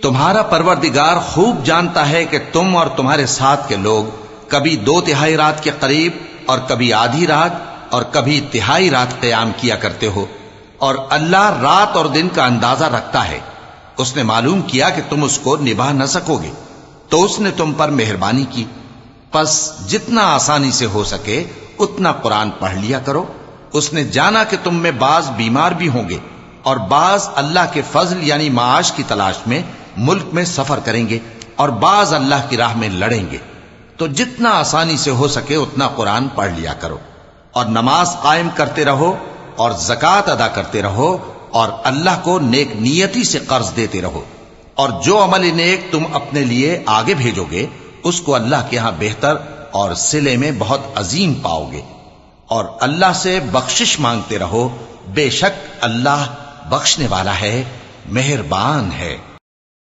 تمہارا پروردگار خوب جانتا ہے کہ تم اور تمہارے ساتھ کے لوگ کبھی 2/3 رات کے قریب اور کبھی آدھی رات اور کبھی تہائی رات قیام کیا کرتے ہو، اور اللہ رات اور دن کا اندازہ رکھتا ہے۔ اس نے معلوم کیا کہ تم اس کو نبھا نہ سکو گے تو اس نے تم پر مہربانی کی، پس جتنا آسانی سے ہو سکے اتنا قرآن پڑھ لیا کرو۔ اس نے جانا کہ تم میں بعض بیمار بھی ہوں گے اور بعض اللہ کے فضل یعنی معاش کی تلاش میں ملک میں سفر کریں گے اور بعض اللہ کی راہ میں لڑیں گے، تو جتنا آسانی سے ہو سکے اتنا قرآن پڑھ لیا کرو، اور نماز قائم کرتے رہو اور زکوٰۃ ادا کرتے رہو اور اللہ کو نیک نیتی سے قرض دیتے رہو، اور جو عمل نیک تم اپنے لیے آگے بھیجو گے اس کو اللہ کے ہاں بہتر اور صلے میں بہت عظیم پاؤ گے، اور اللہ سے بخشش مانگتے رہو، بے شک اللہ بخشنے والا ہے، مہربان ہے۔